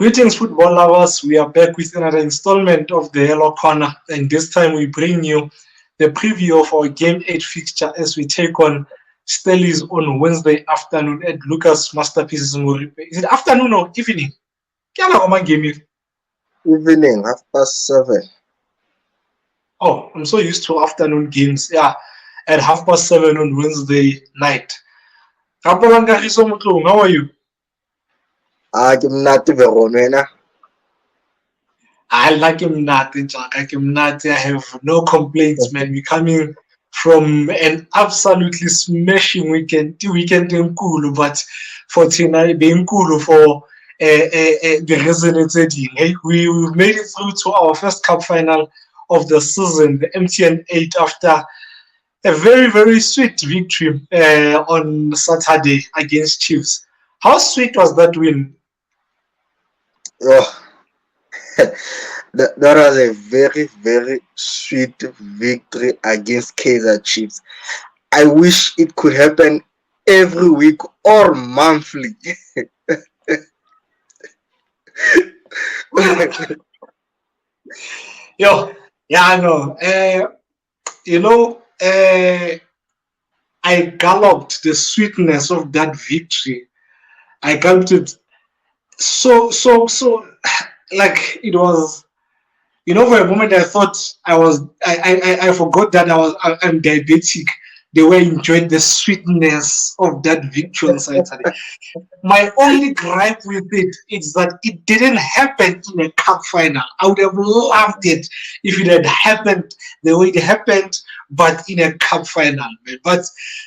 Greetings, football lovers. We are back with another installment of the Yellow Corner, and this time we bring you the preview of our Game 8 fixture as we take on Stellies on Wednesday afternoon at Lucas Moripe. Is it afternoon or evening? Game. Evening, 7:30. Oh, I'm so used to afternoon games. Yeah, at 7:30 on Wednesday night. How are you? Ke mnati Verona. I like him not, like him not. I have no complaints, man. We're coming from an absolutely smashing weekend in Kulu, but for tonight, being Kulu for the residents. Hey, we made it through to our first cup final of the season, the MTN 8, after a very, very sweet victory on Saturday against Chiefs. How sweet was that win? Oh, that was a very, very sweet victory against Kaizer Chiefs. I wish it could happen every week or monthly. Yo, yeah, I know. I galloped the sweetness of that victory. I galloped it so like it was. For a moment I thought I forgot that I'm diabetic. The way I enjoyed the sweetness of that victory on Saturday. My only gripe with it is that it didn't happen in a cup final. I would have loved it if it had happened the way it happened, but in a cup final, man. But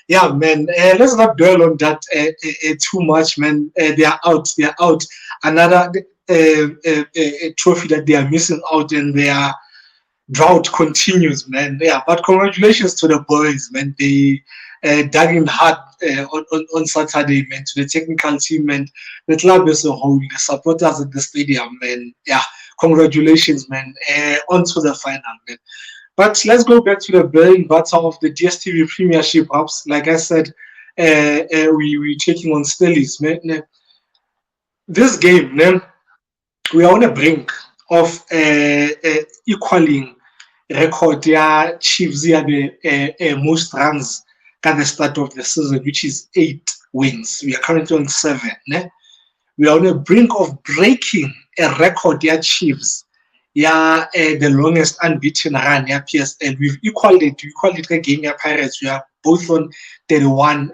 yeah, man, let's not dwell on that too much, man. They are out. They are out. Another trophy that they are missing out, and their drought continues, man. Yeah, but congratulations to the boys, man. They dug in hard on Saturday, man, to the technical team and the club as a whole, the supporters at the stadium, man. Yeah, congratulations, man. On to the final, man. But let's go back to the bread and butter of the DSTV Premiership ups. Like I said, we're taking on Stellies, man. This game, man, we are on the brink of equaling record Chiefs most runs at the start of the season, which is 8 wins. We are currently on 7. We are on the brink of breaking a record Chiefs. The longest unbeaten run PSL. We've equaled it. We equaled it again Pirates. We are both on 31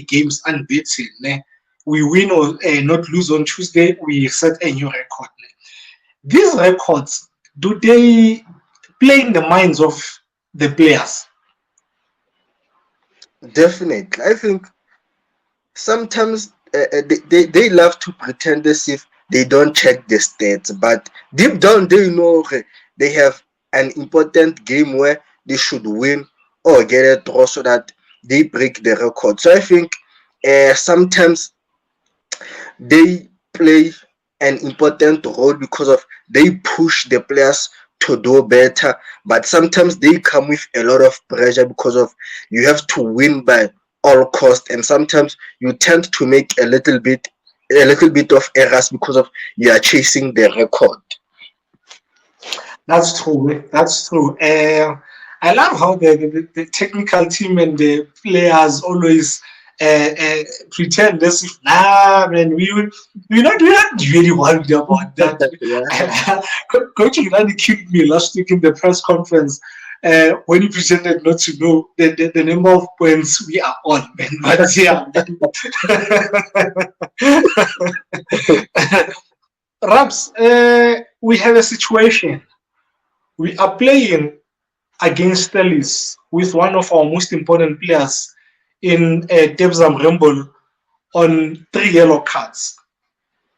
games unbeaten. We win or not lose on Tuesday. We set a new record. These records, do they play in the minds of the players? Definitely. I think sometimes they love to pretend as if they don't check the stats, but deep down they know they have an important game where they should win or get a draw so that they break the record. So I think sometimes they play an important role because of they push the players to do better, but sometimes they come with a lot of pressure because of you have to win by all cost, and sometimes you tend to make a little bit of errors because of you are chasing the record. That's true. That's true. I love how the technical team and the players always pretend as if, nah, man, we're not really worried about that. Coach Ilani killed me last week in the press conference when he pretended not to know the number of points we are on, man. But yeah. Raps, we have a situation. We are playing against Stellies with one of our most important players in Debzam Rumble on 3 yellow cards.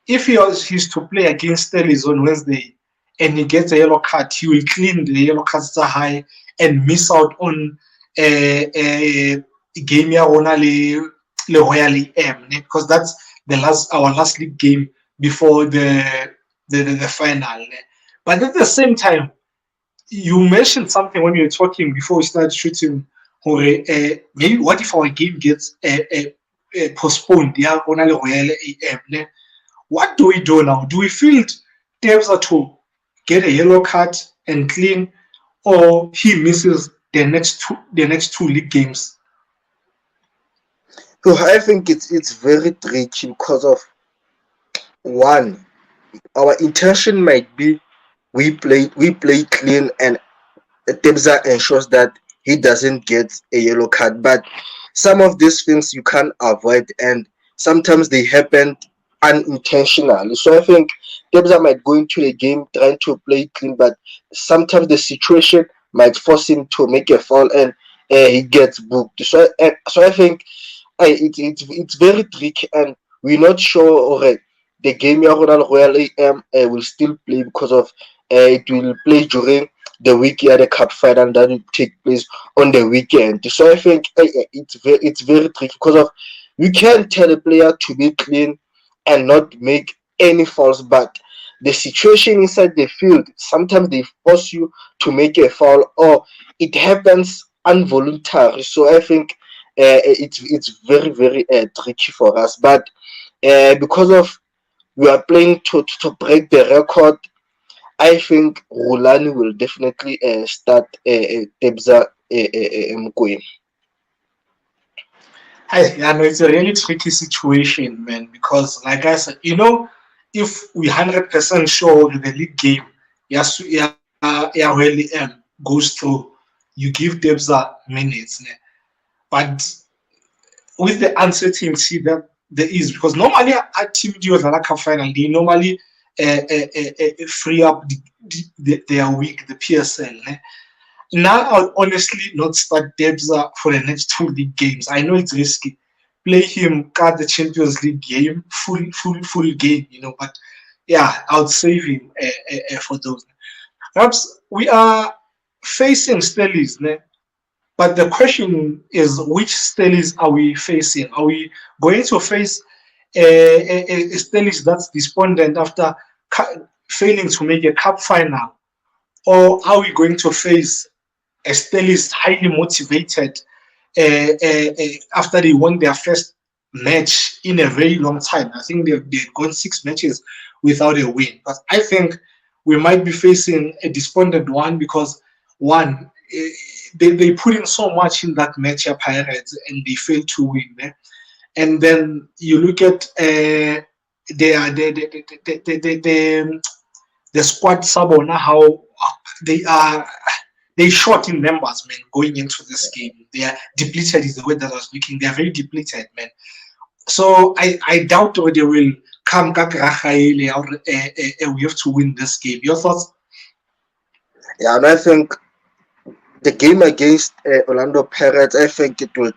If he's to play against Stellies on Wednesday and he gets a yellow card, he will clean the yellow cards to high and miss out on a game le Royal EM, because that's our last league game before the final. But at the same time, you mentioned something when you were talking before we started shooting. Maybe what if our game gets postponed? What do we do now? Do we field Tebza to get a yellow card and clean, or he misses the next two league games? So I think it's very tricky because of one, our intention might be we play clean and Tebza ensures that he doesn't get a yellow card. But some of these things you can't avoid, and sometimes they happen unintentionally. So I think Tebza might go into a game trying to play clean, but sometimes the situation might force him to make a foul and he gets booked. So I think it's very tricky, and we're not sure. Alright, the game Royal AM will still play because of it will play during the week the cup final that will take place on the weekend. So I think it's very tricky because of you can tell a player to be clean and not make any faults, but the situation inside the field sometimes they force you to make a foul or it happens involuntary. So I think it's very tricky for us, but because of we are playing to break the record, I think Rulani will definitely start Tebza Mkwe. Hey, I know it's a really tricky situation, man, because like I said, if we 100% sure the league game, yes, yeah, really goes through, you give Debza minutes, ne? But with the uncertainty that there is, because normally a team deals like a final, they normally free up their week, the PSL. Ne? Now, I'll honestly not start Debza for the next two league games. I know it's risky. Play him, cut the Champions League game, full game, But yeah, I'll save him for those. Perhaps we are facing Stellies, ne? But the question is, which Stellies are we facing? Are we going to face a Stellies that's despondent after failing to make a cup final? Or are we going to face a Stellies highly motivated after they won their first match in a very long time? I think they've gone 6 matches without a win. But I think we might be facing a despondent one because, one, they put in so much in that match, Pirates, and they failed to win. And then you look at the squad Sabona, how they are they short in numbers, man, going into this game. They are depleted is the word that I was looking. They are very depleted, man. So I doubt whether they will come Kakarahaele or we have to win this game. Your thoughts? Yeah, and I think the game against Orlando Pirates, I think it will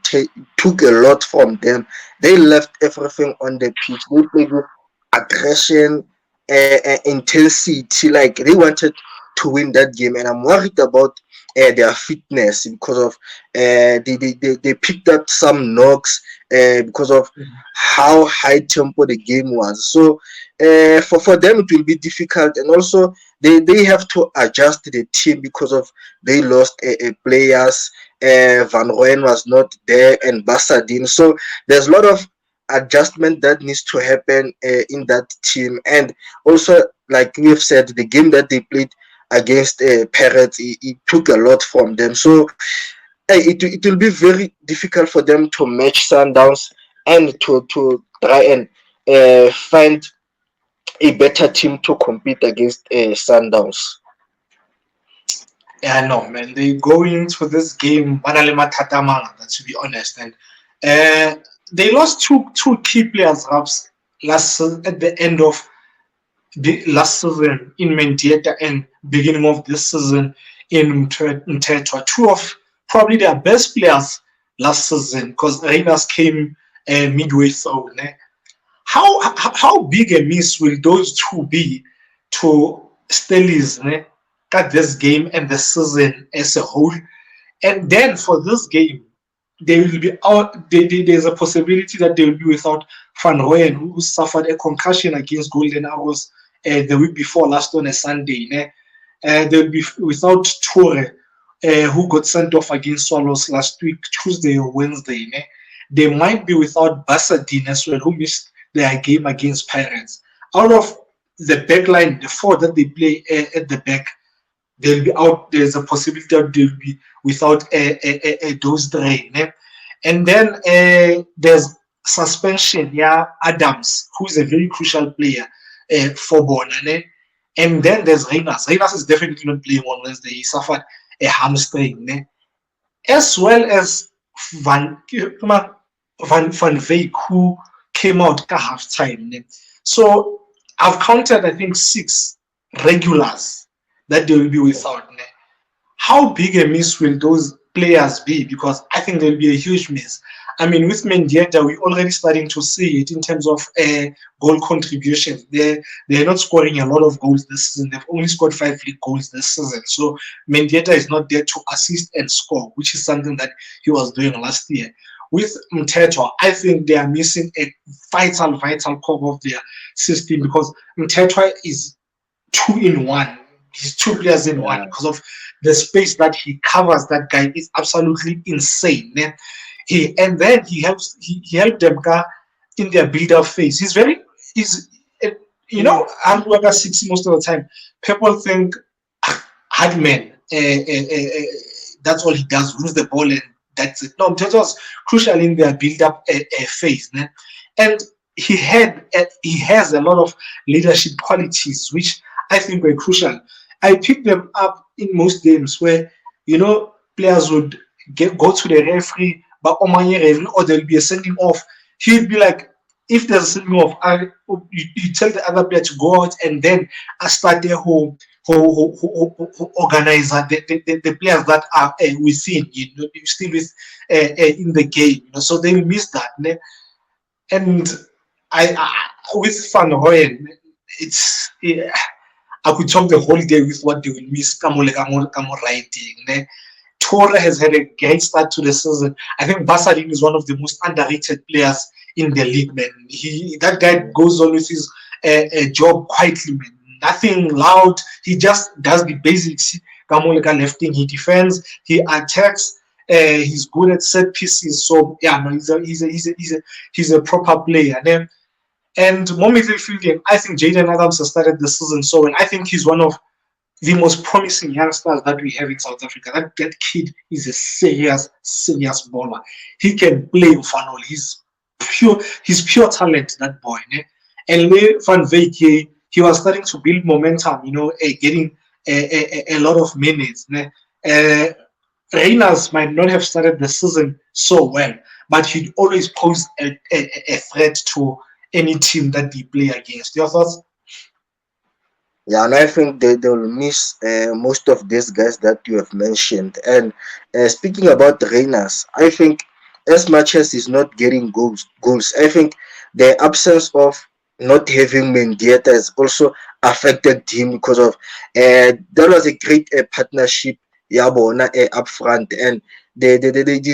took a lot from them. They left everything on the pitch. They played with aggression, intensity. Like they wanted to win that game, and I'm worried about their fitness because of they picked up some knocks because of how high tempo the game was. So for them it will be difficult, and also they have to adjust the team because of they lost players. Van Rooyen was not there and Basadin. So there's a lot of adjustment that needs to happen in that team. And also, like we've said, the game that they played against Pirates, it took a lot from them. So it will be very difficult for them to match Sundowns and to try and find a better team to compete against Sundowns. Yeah, no, man. They go into this game, to be honest, and they lost two key players, perhaps at the end of the last season in Mendieta and beginning of this season in Mtetwa. Two of probably their best players last season because Reynas came midway through. Ne? How big a miss will those two be to Stellies at this game and the season as a whole? And then for this game, they will be out. There's a possibility that they will be without Van Rooyen, who suffered a concussion against Golden Arrows the week before last on a Sunday. They'll be without Toure, who got sent off against Swallows last week, Tuesday or Wednesday. They might be without Basadin as well, who missed their game against Pirates. out of the back line, the four that they play at the back, they'll be out. There's a possibility that they'll be without a dose drain. And then there's suspension, yeah, Adams, who is a very crucial player for Bonane. And then there's Reynas. Reynas is definitely not playing on Wednesday. He suffered a hamstring. As well as Van Veek, who came out at halftime. So I've counted, I think, 6 regulars that they will be without. How big a miss will those players be? Because I think there will be a huge miss. I mean, with Mendieta, we're already starting to see it in terms of goal contributions. They're not scoring a lot of goals this season. They've only scored 5 league goals this season. So Mendieta is not there to assist and score, which is something that he was doing last year. With Mteto, I think they are missing a vital core of their system because Mteto is 2 in 1. He's 2 players in one Yeah. because of the space that he covers. That guy is absolutely insane. And then he helped them in their build-up phase. He's eh, hard worker 60 most of the time. People think hard man. That's all he does, lose the ball and that's it. No, that was crucial in their build-up phase. And he has a lot of leadership qualities, which I think were crucial. I picked them up in most games where players would go to the referee, but Omanye referee, or there'll be a sending off. He'd be like, if there's a sending off, you tell the other player to go out, and then I start there who organize the players that are within, still with in the game. So they will miss that. And with Van Rooyen, it's. I could talk the whole day with what they will miss. Kamo writing. Torre has had a great start to the season. I think Basadin is one of the most underrated players in the league, man. That guy goes on with his job quietly, man. Nothing loud. He just does the basics. Kamoleka lefting, he defends, he attacks. He's good at set pieces. So yeah, no, he's a proper player. And more midfielding, I think Jaden Adams has started the season so well. I think he's one of the most promising youngsters that we have in South Africa. That kid is a serious baller. He can play Ufano. He's pure talent, that boy. And Lee Van Veek, he was starting to build momentum, getting a lot of minutes. Reynas might not have started the season so well, but he'd always pose a threat to any team that they play against. Your thoughts? Yeah, and I think they will miss most of these guys that you have mentioned. And speaking about Reynas, I think as much as he's not getting goals, I think the absence of not having Mendieta has also affected him because of that was a great partnership, Yabona up front, and they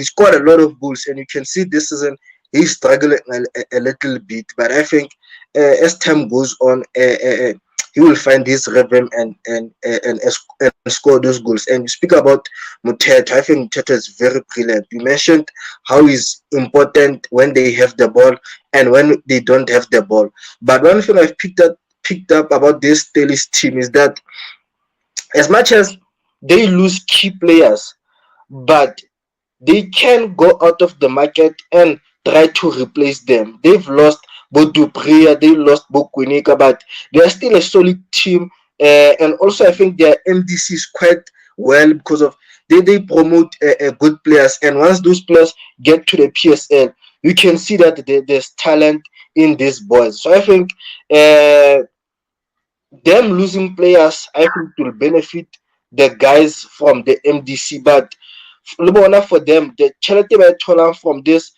scored a lot of goals, and you can see this season he's struggling a little bit, but I think as time goes on, he will find his rhythm and score those goals. And you speak about Muteta. I think Muteta is very brilliant. You mentioned how he's important when they have the ball and when they don't have the ball. But one thing I've picked up about this Stellies team is that as much as they lose key players, but they can go out of the market and try to replace them. They've lost both Dupria, they lost both Kwinika, but they are still a solid team. And also, I think their MDC is quite well because of they promote good players. And once those players get to the PSL, you can see that there's talent in these boys. So I think them losing players, I think, will benefit the guys from the MDC, but for them, the charity by Tolan from this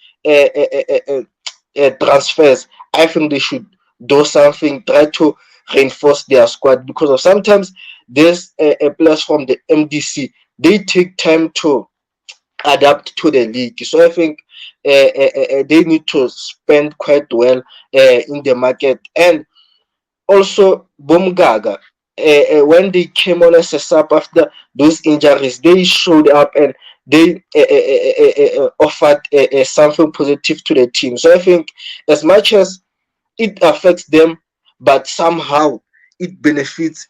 transfers, I think they should do something, try to reinforce their squad because of sometimes there's players from the MDC, they take time to adapt to the league. So I think they need to spend quite well in the market. And also Bumgaga, when they came on as a sub after those injuries, they showed up and they offered something positive to the team. So I think as much as it affects them, but somehow it benefits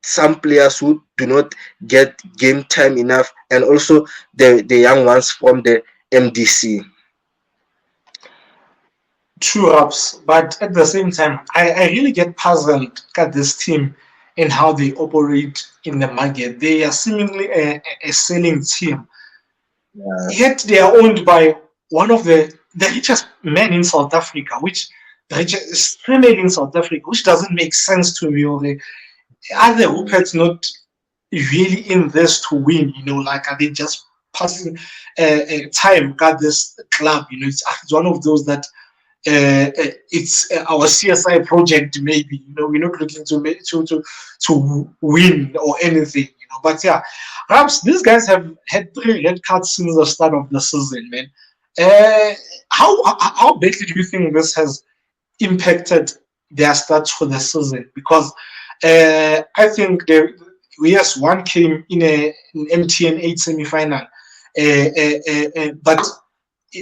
some players who do not get game time enough, and also the young ones from the MDC. True ups, but at the same time, I really get puzzled at this team and how they operate in the market. They are seemingly a selling team, Yeah. yet they are owned by one of the richest men in South Africa, which the richest female in South Africa, which doesn't make sense to me. Or are the Ruperts not really in this to win? Like are they just passing time at this club? It's one of those that it's our CSI project. Maybe we're not looking to win or anything. But yeah, perhaps these guys have had 3 red cards since the start of the season, man. Uh, how badly do you think this has impacted their stats for the season? Because I think yes, one came in an MTN 8 semi-final, but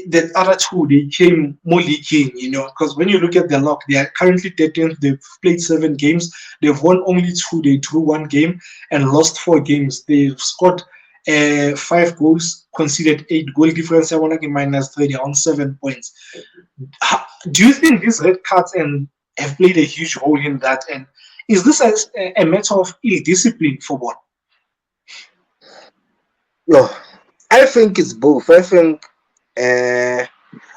the other two they came more leaking, because when you look at the log, they are currently 13th. They've played 7 games, they've won only 2, they drew 1 game and lost 4 games. They've scored 5 goals, conceded 8, goal difference. I want to get -3, they're on 7 points. Do you think these red cards and have played a huge role in that? And is this a matter of ill discipline for one? No, I think it's both. I think uh,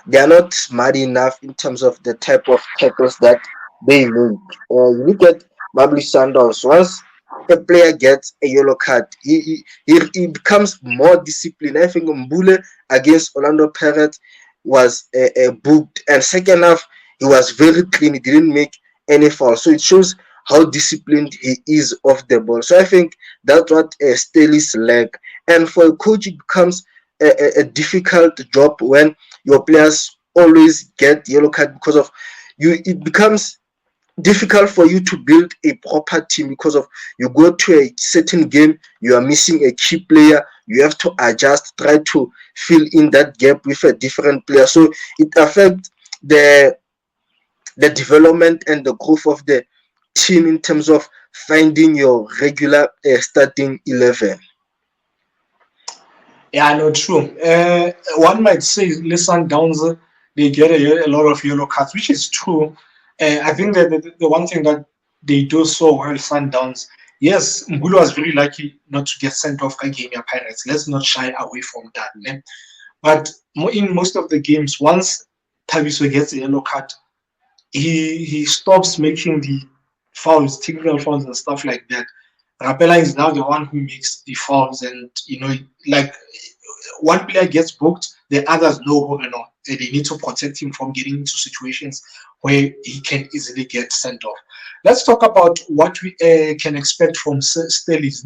they are not smart enough in terms of the type of tackles that they make. You look at Mamelodi Sundowns. Once a player gets a yellow card, he becomes more disciplined. I think Mbule against Orlando Pirates was booked, and second half he was very clean. He didn't make any foul, so it shows how disciplined he is off the ball. So I think that's what Stellies lack, and for a coach it becomes a difficult job when your players always get yellow card because of you. It becomes difficult for you to build a proper team because of you go to a certain game, you are missing a key player, you have to adjust, try to fill in that gap with a different player. So it affects the the development and the growth of the team in terms of finding your regular starting 11. Yeah, no, true. One might say, listen, Downs, they get a lot of yellow cards, which is true. I think that the one thing that they do so well, Sundowns, yes, Mbulu was very lucky not to get sent off by Gamia Pirates. Let's not shy away from that. Ne? But in most of the games, once Tabiso gets a yellow card, he stops making the fouls, technical fouls and stuff like that. Rapella is now the one who makes the fouls, and like one player gets booked, the others know, they need to protect him from getting into situations where he can easily get sent off. Let's talk about what we can expect from Stellies.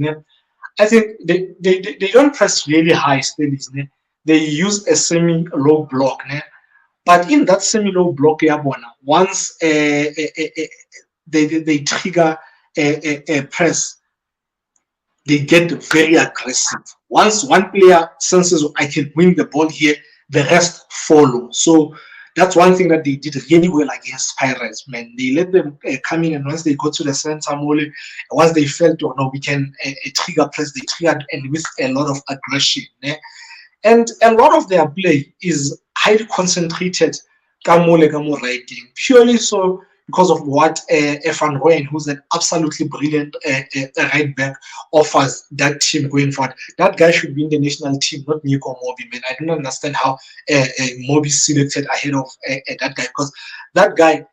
I think they don't press really high, Stellies. They use a semi-low block. But in that semi-low block, once they trigger a press, they get very aggressive. Once one player senses I can win the ball here, the rest follow. So that's one thing that they did really well against Pirates, man. They let them come in, and once they go to the center, once they felt, oh no, we can trigger press, they triggered, and with a lot of aggression. And a lot of their play is highly concentrated Kamo writing, purely so because of what Van Rooyen, who's an absolutely brilliant right back, offers that team going forward. That guy should be in the national team, not Nico Mobi, man. I don't understand how Mobi selected ahead of that guy, because that guy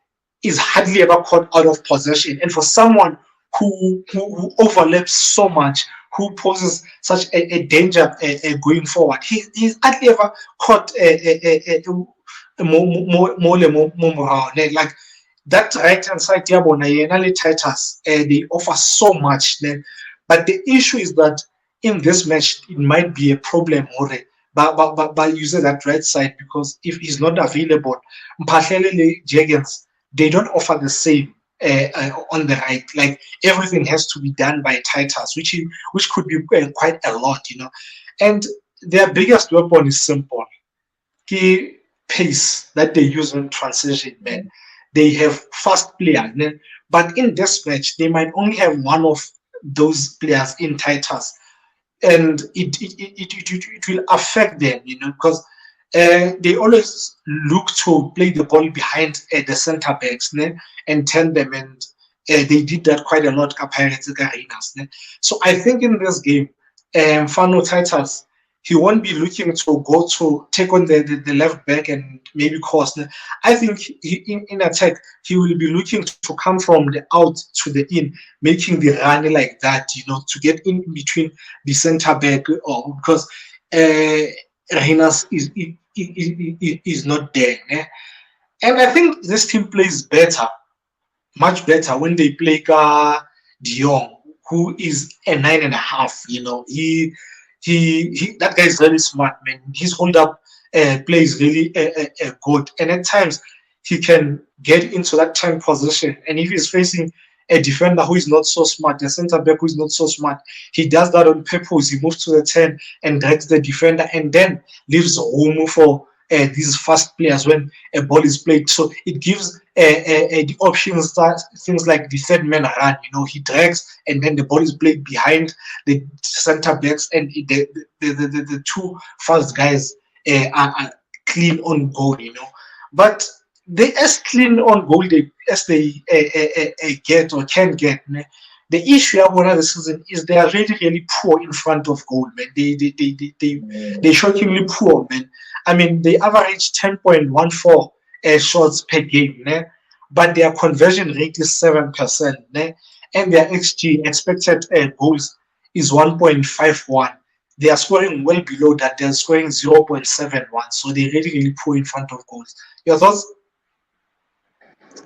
is hardly ever caught out of possession. And for someone who overlaps so much, who poses such a danger going forward, he's hardly ever caught like that right hand side, Titus, they offer so much. But the issue is that in this match, it might be a problem, but using that right side, because if he's not available, Mphahlele Jagans, they don't offer the same on the right. Like everything has to be done by Titus, which could be quite a lot. And their biggest weapon is simple. Key pace that they use in transition, man. they have fast players. But in this match, they might only have one of those players in Titus, and it will affect them, because they always look to play the ball behind the center backs, and turn them, and they did that quite a lot. So I think in this game, Fano Titus, he won't be looking to go to take on the left back and maybe cross. I think in attack, he will be looking to come from the out to the in, making the run like that, to get in between the center back, or because Renas is not there. And I think this team plays better, much better, when they play Dion, who is a 9.5. He that guy is really smart, man. His hold up play is really good, and at times he can get into that time position. And if he's facing a defender who is not so smart, a centre back who is not so smart, he does that on purpose. He moves to the 10 and drags the defender, and then leaves room for these fast players when a ball is played. So it gives the options that things like the third man run. He drags, and then the ball is played behind the center backs, and the two fast guys are clean on goal. But they as clean on goal as they get or can get. The issue of one of the season is they are really, really poor in front of goal, man. They're shockingly poor, man. I mean, they average 10.14 shots per game, but their conversion rate is 7%, and their XG, expected goals, is 1.51. They are scoring well below that. They're scoring 0.71, so they're really, really poor in front of goals. Your thoughts?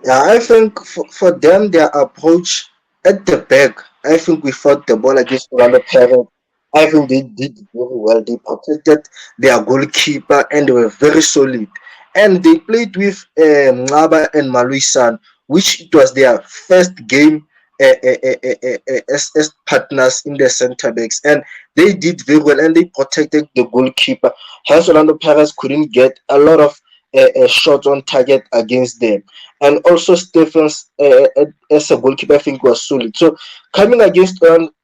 Yeah, I think for them, their approach at the back, I think we fought the ball against Orlando Pirates. I think they did very well. They protected their goalkeeper and they were very solid. And they played with Ngaba and Maluisan, which it was their first game as partners in the center backs. And they did very well and they protected the goalkeeper. Hence, Orlando Pirates couldn't get a lot of shots on target against them. And also Stephens as a goalkeeper, I think was solid. So coming against Mamelodi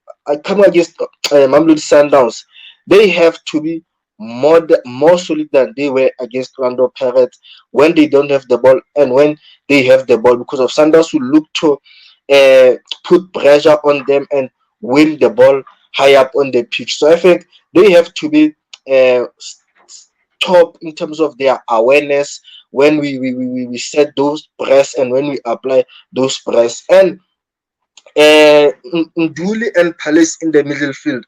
Sundowns, they have to be more solid than they were against Orlando Pirates when they don't have the ball and when they have the ball, because of Sundowns who look to put pressure on them and win the ball high up on the pitch. So I think they have to be top in terms of their awareness when we set those press and when we apply those press. And Nduli and Palace in the middle field,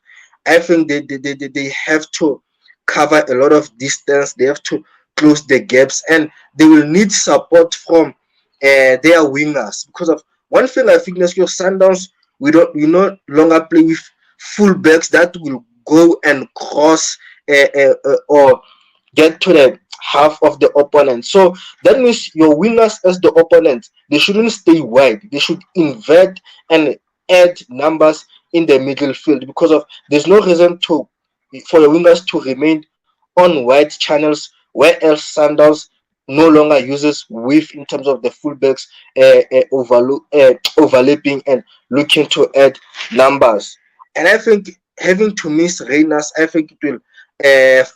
I think they have to cover a lot of distance. They have to close the gaps, and they will need support from their wingers. Because of one thing, I think that's your Sundowns. We no longer play with full backs that will go and cross or get to the half of the opponent. So that means your wingers as the opponent, they shouldn't stay wide. They should invert and add numbers in the middle field, because of there's no reason for the wingers to remain on wide channels where else Sundowns no longer uses width in terms of the fullbacks overlapping and looking to add numbers. And I think having to miss Reyners, I think it will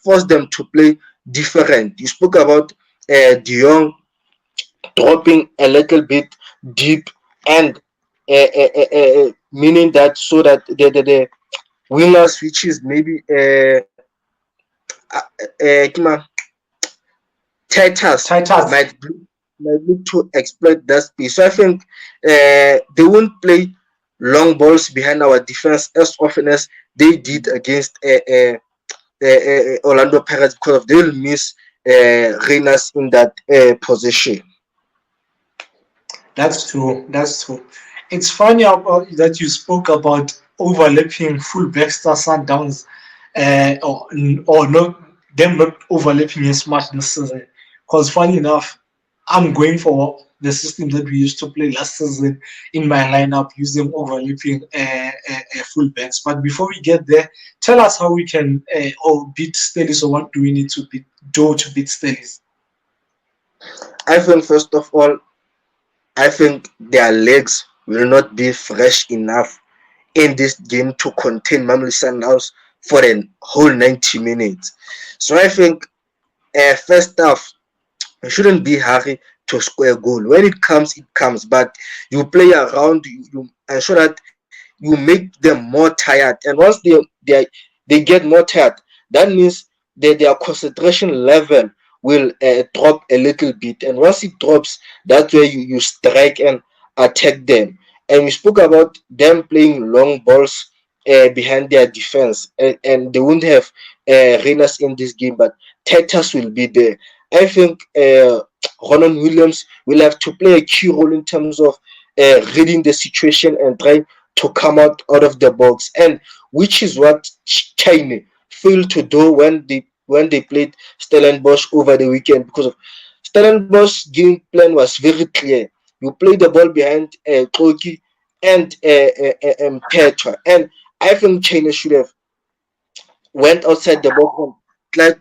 force them to play different. You spoke about De Jong dropping a little bit deep, and meaning that so that the wingers, which is maybe Titus, Titus. might look to exploit that space. So I think they won't play long balls behind our defense as often as they did against Orlando Pirates, because of they'll miss Reyners in that position. That's true. That's true. It's funny that you spoke about overlapping full Baxter Sundowns, or not them not overlapping as much this season. Because funny enough, I'm going for the system that we used to play last season in my lineup using overlapping fullbacks. But before we get there, tell us how we can beat Stellies, or what do we need to do to beat Stellies? I think first of all, I think their legs will not be fresh enough in this game to contain Mamelodi Sundowns for a whole 90 minutes. So I think first half you shouldn't be hurry to score a goal. When it comes, it comes. But you play around, you ensure that you make them more tired. And once they get more tired, that means that their concentration level will drop a little bit. And once it drops, that's where you strike and attack them. And we spoke about them playing long balls behind their defense, and they won't have Renas in this game, but Titus will be there. I think Ronan Williams will have to play a key role in terms of reading the situation and trying to come out of the box, and which is what China failed to do when they played Stellenbosch over the weekend, because of Stellenbosch game plan was very clear. You play the ball behind Koki and Petra, and I think China should have went outside the box and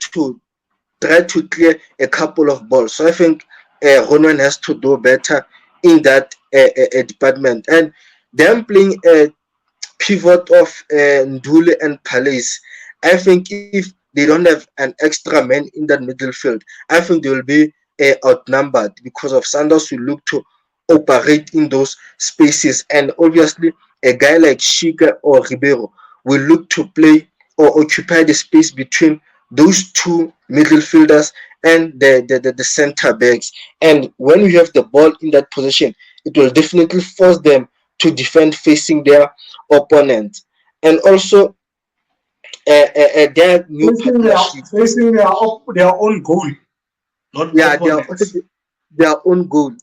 tried to clear a couple of balls. So I think Ronan has to do better in that department. And them playing pivot of Ndule and Palace, I think if they don't have an extra man in that midfield, I think they will be outnumbered, because of Sanders will look to operate in those spaces, and obviously a guy like Shika or Ribeiro will look to play or occupy the space between those two midfielders and the center backs. And when you have the ball in that position, it will definitely force them to defend facing their opponent. And also their new partnership. Facing their own goal, not Yeah, opponents. their own goal.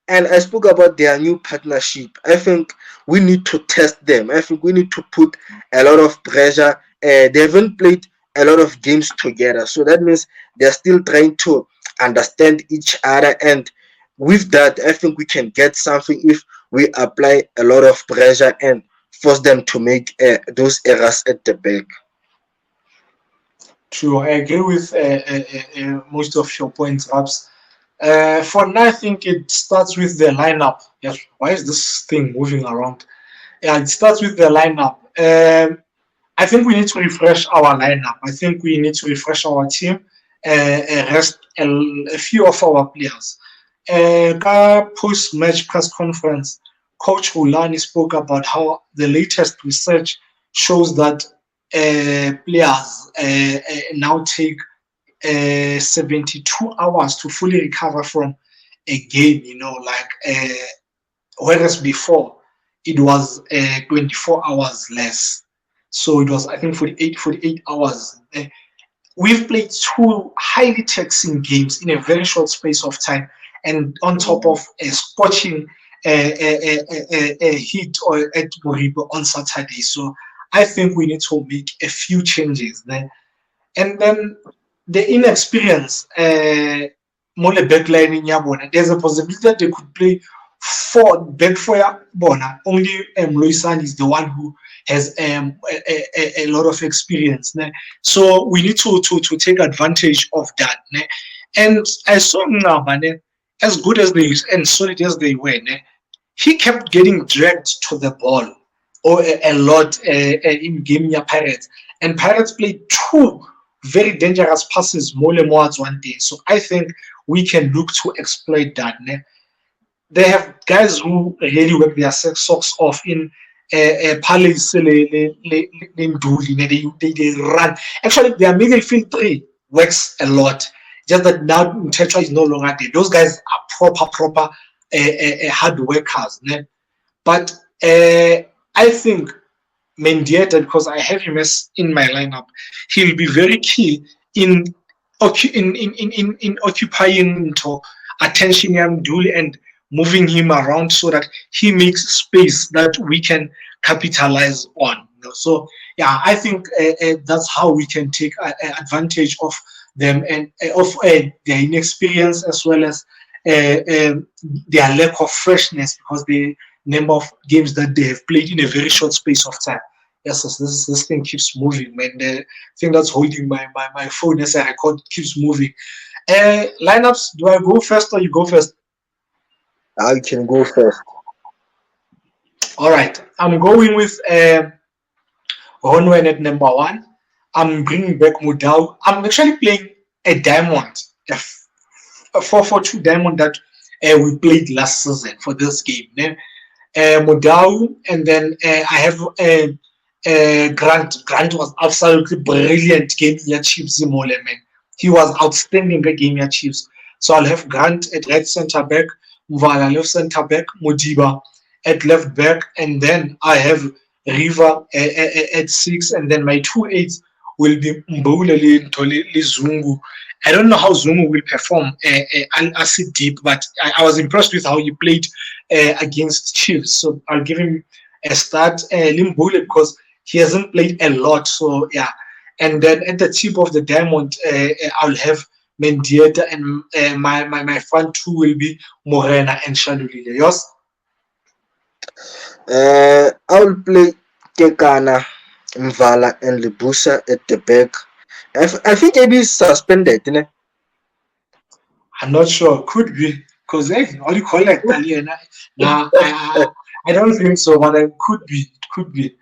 And I spoke about their new partnership. I think we need to test them. I think we need to put a lot of pressure. They haven't played a lot of games together, so that means they're still trying to understand each other. And with that, I think we can get something if we apply a lot of pressure and force them to make those errors at the back. True, I agree with most of your points, Raps. For now, I think it starts with the lineup. Yes, why is this thing moving around? Yeah, it starts with the lineup. I think we need to refresh our lineup. I think we need to refresh our team, rest a few of our players. Post-match press conference, Coach Rulani spoke about how the latest research shows that players now take 72 hours to fully recover from a game, like whereas before it was 24 hours less. So it was, I think, 48 hours. We've played two highly taxing games in a very short space of time, and on top of a scorching heat or at Moribe on Saturday. So I think we need to make a few changes there. And then the inexperience, more backlining Yabona, there's a possibility that they could play back for Yabona. Only Loisan is the one who has a lot of experience. Ne? So we need to take advantage of that. Ne? And I saw Ngabane, as good as they and solid as they were, ne? He kept getting dragged to the ball or a lot in game Pirates. And Pirates played two very dangerous passes more than once one day. So I think we can look to exploit that. Ne? They have guys who really work their socks off in Palace. They run. Actually, their midfield three works a lot. Just that now Tetra is no longer there. Those guys are proper hard workers. Ne? But I think Mendieta, because I have him as in my lineup, he'll be very key in occupying attention young Dooley and moving him around so that he makes space that we can capitalize on. So yeah, I think that's how we can take advantage of them and of their inexperience, as well as their lack of freshness, because the number of games that they have played in a very short space of time. Yes, this thing keeps moving, man. The thing that's holding my phone as I record keeps moving. Lineups, do I go first or you go first? I can go first. All right, I'm going with Honwen at number one. I'm bringing back Mudau. I'm actually playing a diamond, a 4-4-2 diamond that we played last season for this game. Then Mudau, and then I have Grant. Grant was absolutely brilliant game at Chiefs Mole, man. He was outstanding at game at Chiefs. So I'll have Grant at right center back, Mvala left center back, Modiba at left back, and then I have River at six, and then my two eights will be Mbuleli, Ntoli, Zungu. I don't know how Zungu will perform as deep, but I was impressed with how he played against Chiefs. So I'll give him a start. Limbule because he hasn't played a lot. So yeah. And then at the tip of the diamond, I'll have Mendieta, and my front two will be Morena and Shalulile. Yours? I will play Kekana, Mvala, and Libusa at the back. I think AB is suspended, you know? I'm not sure. Could be because what do you call it? Nah, I don't think so, but it could be. It could be.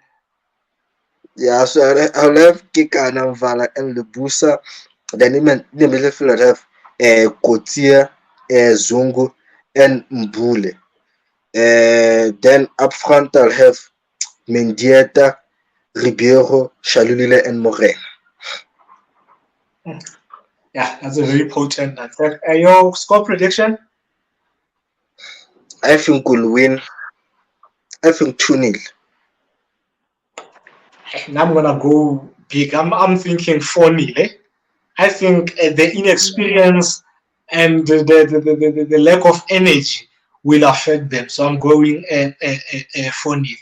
Yeah, so I'll have Kekana, Mvala, and Libusa. Then in the midfield, I have Kotia, Zungu, and Mbule. Then up front, I'll have Mendieta, Ribeiro, Shalulile, and Morena. Yeah, that's a very potent attack. Your score prediction? I think we'll win. I think 2-0. Now I'm gonna go big. I'm thinking 4-0. I think the inexperience and the lack of energy will affect them. So I'm going 4-0.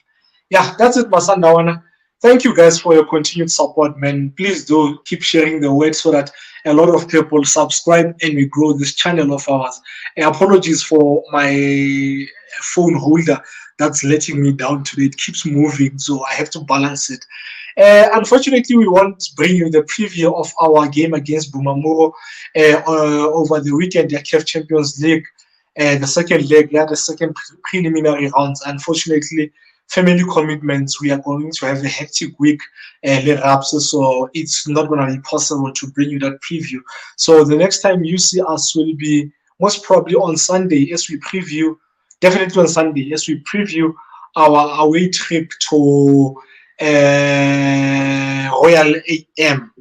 Yeah, that's it, Masandawana. Thank you guys for your continued support, man. Please do keep sharing the word so that a lot of people subscribe and we grow this channel of ours. Apologies for my phone holder that's letting me down today. It keeps moving, so I have to balance it. Unfortunately, we won't bring you the preview of our game against Bumamuro over the weekend, the CAF Champions League, the second leg, yeah, the second preliminary rounds. Unfortunately, family commitments, we are going to have a hectic week, so it's not going to be possible to bring you that preview. So the next time you see us will be most probably on Sunday as we preview, definitely on Sunday as we preview our away trip to Royal AM.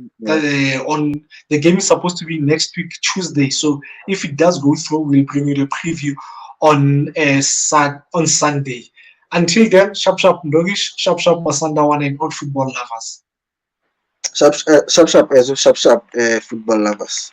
On the game is supposed to be next week Tuesday. So if it does go through, we'll bring you the preview on on Sunday. Until then, sharp sharp Masandawan, and all football lovers. Sharp, sharp, football lovers.